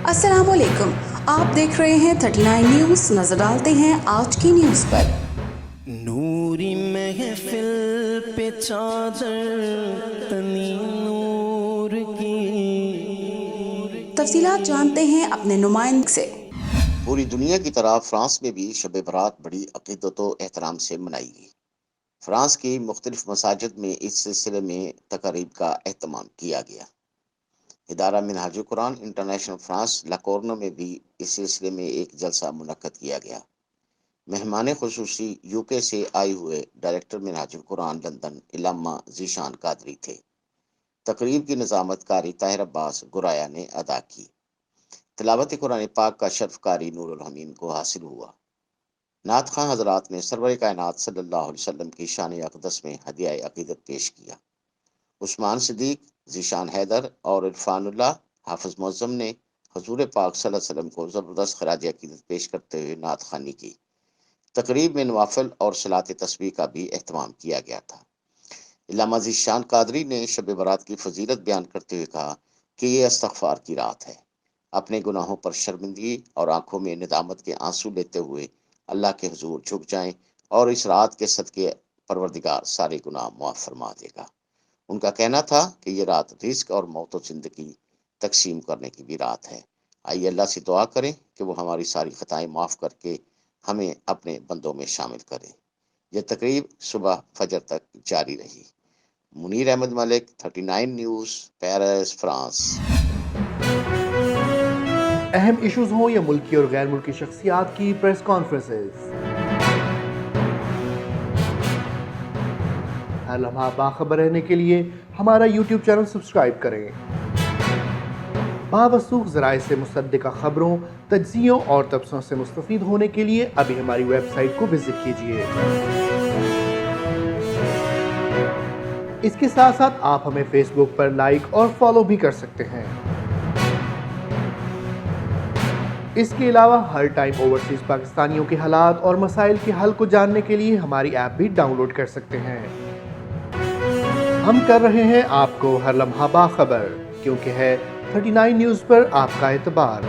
अस्सलाम वालेकुम, आप देख रहे हैं 39 न्यूज़। नजर डालते हैं आज की न्यूज़ पर। नूरी महफिल पे चादर तनी नूर की। तफसीलात जानते हैं अपने नुमाइंदे से। पूरी दुनिया की तरह फ्रांस में भी शब बरात बड़ी अकीदत व एहतराम से मनाई गई। फ्रांस की मुख्तलिफ मसाजिद में इस सिलसिले में तकारीब का एहतमाम किया गया। इदारा मिनहाजुल कुरान इंटरनेशनल फ्रांस लाकोर्नो में भी इस सिलसिले में एक जलसा मुनक्कद किया गया। मेहमान खुसूसी यूके से आए हुए डायरेक्टर मिनहाजुल कुरान लंदन इलामा जीशान कादरी थे। तकरीब की निजामत कारी ताहिर अब्बास गुराया ने अदा की। तिलावत कुरान पाक का शर्फ कारी नूरुल हमीम को हासिल हुआ। नात खां हजरात ने सरवर कायनात सल्लल्लाहु अलैहि वसल्लम की शान अक़दस में हदिया अक़ीदत पेश किया। उस्मान सिद्दीक, ज़ीशान हैदर और इरफानुल्लाह हाफिज मुअज़्ज़म ने हुज़ूर पाक सल्लल्लाहु अलैहि वसल्लम को ज़बरदस्त खराज अक़ीदत पेश करते हुए नात ख़ानी की। तकरीब में नवाफिल और सलात तस्बीह का भी एहतमाम किया गया था। इल्लामा ज़ीशान कादरी ने शब बरात की फजीलत बयान करते हुए कहा कि ये इस्तग़फ़ार की रात है। अपने गुनाहों पर शर्मिंदगी और आंखों में निदामत के आंसू लेते हुए अल्लाह के हुजूर झुक जाएं और इस रात के सदके परवरदिगार सारे गुनाह मुआफ़ फरमा देगा। उनका कहना था कि ये रात रिस्क और मौत व जिंदगी तकसीम करने की भी रात है। आइए अल्लाह से दुआ करें कि वो हमारी सारी खताएं माफ़ करके हमें अपने बंदों में शामिल करें। यह तकरीब सुबह फजर तक जारी रही। Munir Ahmed Malik, 39 news, Paris, France. अहम इश्यूज हों या मुल्की और गैर मुल्की शख्सियात की प्रेस कॉन्फ्रेंसेस, हर लम्हा बाखबर रहने के लिए हमारा यूट्यूब चैनल सब्सक्राइब करें। बावसूख ज़राए से मुसद्दिक़ा खबरों, तज्ज़ियों और तबसरों से मुस्तफ़ीद होने के लिए अभी हमारी वेबसाइट को विजिट कीजिए। इसके साथ साथ आप हमें फेसबुक पर लाइक और फॉलो भी कर सकते हैं। इसके अलावा हर टाइम ओवरसीज पाकिस्तानियों के हालात और मसाइल के हल को जानने के लिए हमारी ऐप भी डाउनलोड कर सकते हैं। हम कर रहे हैं आपको हर लम्हा बाखबर, क्योंकि है 39 न्यूज़ पर आपका एतबार।